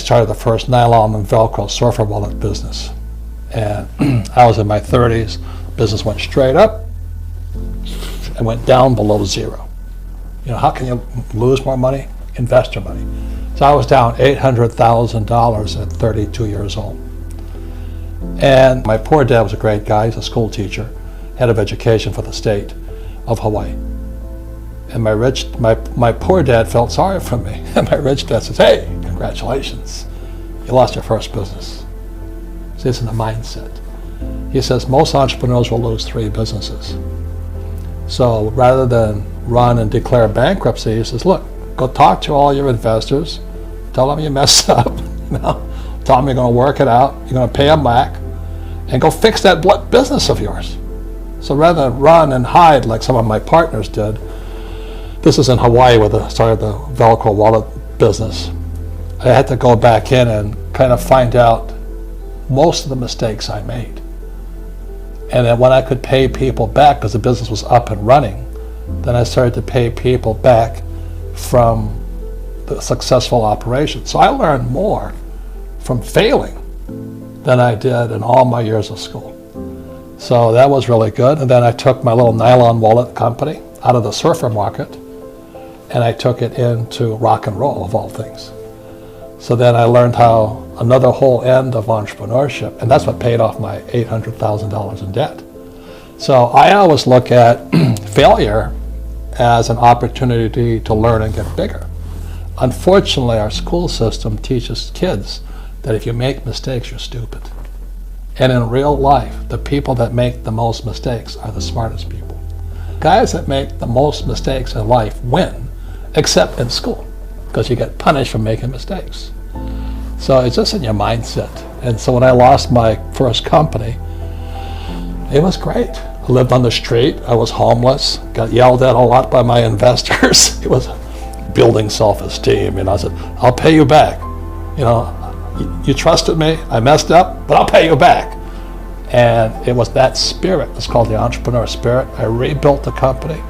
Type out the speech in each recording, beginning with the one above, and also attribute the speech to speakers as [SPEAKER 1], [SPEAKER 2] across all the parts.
[SPEAKER 1] started the first nylon and Velcro surfer wallet business. And I was in my 30s. Business went straight up and went down below zero. You know, how can you lose more money? Invest your money. So I was down $800,000 at 32 years old. And my poor dad was a great guy. He's a school teacher, head of education for the state of Hawaii. And my poor dad felt sorry for me. And my rich dad says, hey, congratulations, you lost your first business. See, it's in the mindset. He says most entrepreneurs will lose 3 businesses. So rather than run and declare bankruptcy, he says, look, go talk to all your investors, tell them you messed up, you know, tell them you're going to work it out, you're going to pay them back, and go fix that business of yours. So rather than run and hide like some of my partners did, this is in Hawaii where I started the Velcro wallet business. I had to go back in and kind of find out most of the mistakes I made. And then when I could pay people back, because the business was up and running, then I started to pay people back from the successful operation. So I learned more from failing than I did in all my years of school. So that was really good. And then I took my little nylon wallet company out of the surfer market and I took it into rock and roll, of all things. So then I learned how another whole end of entrepreneurship, and that's what paid off my $800,000 in debt. So I always look at failure as an opportunity to learn and get bigger. Unfortunately, our school system teaches kids that if you make mistakes, you're stupid. And in real life, the people that make the most mistakes are the smartest people. Guys that make the most mistakes in life win, except in school, because you get punished for making mistakes. So it's just in your mindset. And so when I lost my first company, it was great. I lived on the street, I was homeless, got yelled at a lot by my investors. It was building self-esteem, and I said, I'll pay you back. You know, you trusted me, I messed up, but I'll pay you back. And it was that spirit, it's called the entrepreneur spirit. I rebuilt the company,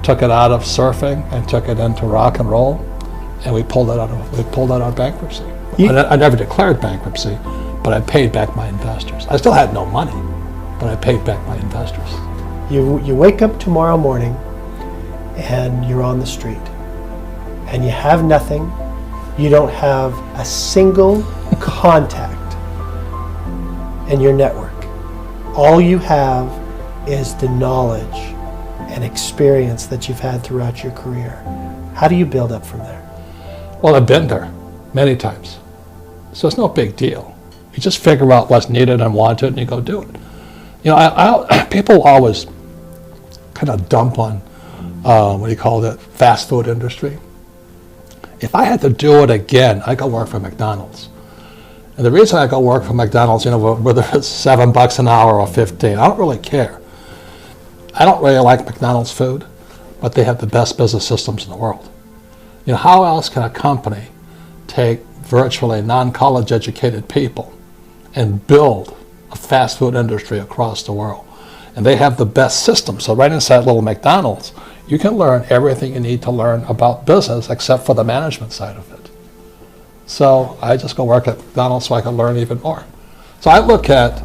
[SPEAKER 1] took it out of surfing and took it into rock and roll, and we pulled it out of bankruptcy. I never declared bankruptcy, but I paid back my investors. I still had no money, but I paid back my investors.
[SPEAKER 2] You wake up tomorrow morning and you're on the street and you have nothing. You don't have a single contact in your network. All you have is the knowledge and experience that you've had throughout your career. How do you build up from there?
[SPEAKER 1] Well, I've been there many times. So it's no big deal. You just figure out what's needed and wanted and you go do it. You know, people always kind of dump on, what do you call it, fast food industry. If I had to do it again, I'd go work for McDonald's. And the reason I go work for McDonald's, you know, whether it's $7 an hour or 15, I don't really care. I don't really like McDonald's food, but they have the best business systems in the world. You know, how else can a company take virtually non-college educated people and build a fast food industry across the world? And they have the best system. So right inside little McDonald's, you can learn everything you need to learn about business except for the management side of it. So I just go work at McDonald's so I can learn even more. So I look at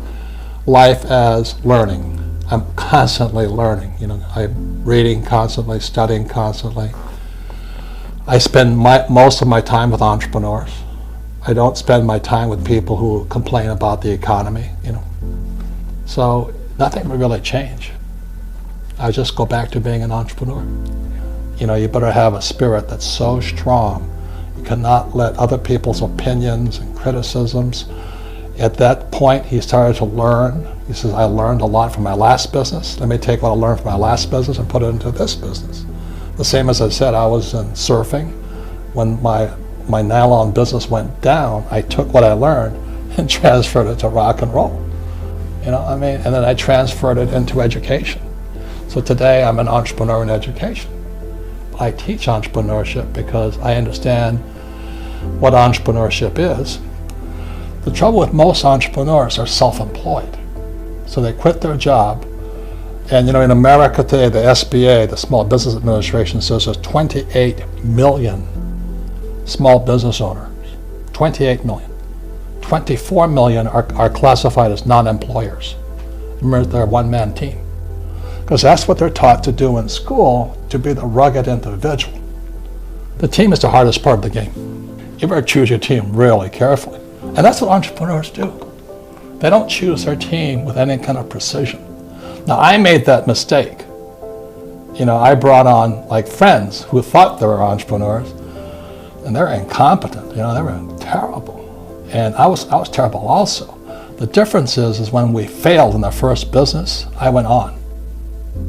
[SPEAKER 1] life as learning. I'm constantly learning. You know, I'm reading constantly, studying constantly. I spend most of my time with entrepreneurs. I don't spend my time with people who complain about the economy, you know. So nothing will really change. I just go back to being an entrepreneur. You know, you better have a spirit that's so strong. You cannot let other people's opinions and criticisms. At that point, he started to learn. He says, I learned a lot from my last business. Let me take what I learned from my last business and put it into this business. The same as I said, I was in surfing. When my nylon business went down, I took what I learned and transferred it to rock and roll. You know, I mean, and then I transferred it into education. So today I'm an entrepreneur in education. I teach entrepreneurship because I understand what entrepreneurship is. The trouble with most entrepreneurs are self-employed. So they quit their job. And you know, in America today, the SBA, the Small Business Administration, says there's 28 million small business owners. 28 million. 24 million are classified as non-employers. Remember, they're a one-man team. Because that's what they're taught to do in school, to be the rugged individual. The team is the hardest part of the game. You better choose your team really carefully. And that's what entrepreneurs do. They don't choose their team with any kind of precision. Now, I made that mistake. I brought on like friends who thought they were entrepreneurs, and they're incompetent. They were terrible. And I was terrible also. The difference is when we failed in the first business, I went on.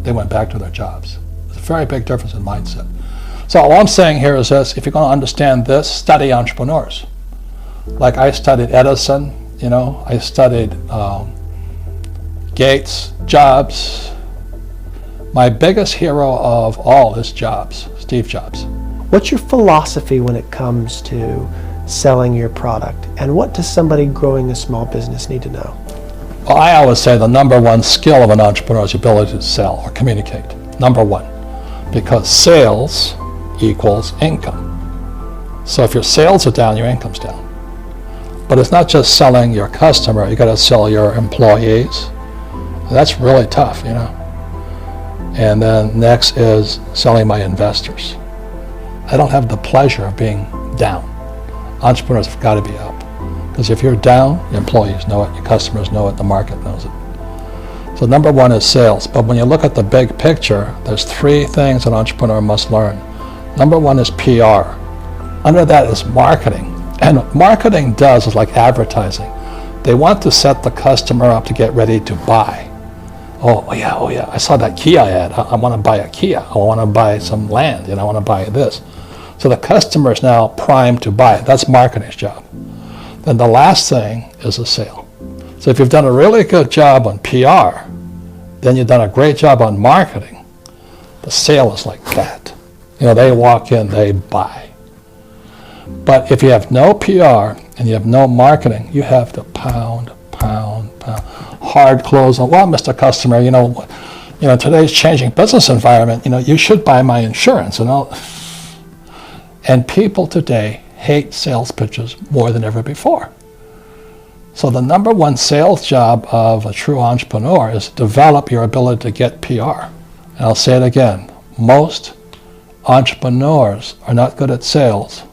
[SPEAKER 1] They went back to their jobs. It's a very big difference in mindset. So all I'm saying here is this: if you're going to understand this, study entrepreneurs. Like I studied Edison, I studied Gates, Jobs. My biggest hero of all is Jobs, Steve Jobs.
[SPEAKER 2] What's your philosophy when it comes to selling your product? And what does somebody growing a small business need to know?
[SPEAKER 1] Well, I always say the number one skill of an entrepreneur is the ability to sell or communicate. Number one. Because sales equals income. So if your sales are down, your income's down. But it's not just selling your customer, you got to sell your employees. That's really tough, And then next is selling my investors. I don't have the pleasure of being down. Entrepreneurs have got to be up. Because if you're down, your employees know it, your customers know it, the market knows it. So number one is sales. But when you look at the big picture, there's three things an entrepreneur must learn. Number one is PR. Under that is marketing. And what marketing does is like advertising. They want to set the customer up to get ready to buy. Oh yeah, I saw that Kia ad. I want to buy a Kia. I want to buy some land, I want to buy this. So the customer is now primed to buy it. That's marketing's job. Then the last thing is a sale. So if you've done a really good job on PR, then you've done a great job on marketing. The sale is like that. They walk in, they buy. But if you have no PR and you have no marketing, you have to pound, hard close. Well, Mr. Customer, today's changing business environment, you should buy my insurance and all. And people today hate sales pitches more than ever before. So the number one sales job of a true entrepreneur is to develop your ability to get PR. And I'll say it again, most entrepreneurs are not good at sales.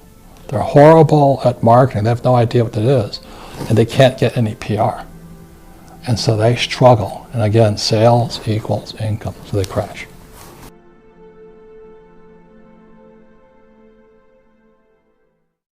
[SPEAKER 1] They're horrible at marketing. They have no idea what it is. And they can't get any PR. And so they struggle. And again, sales equals income. So they crash.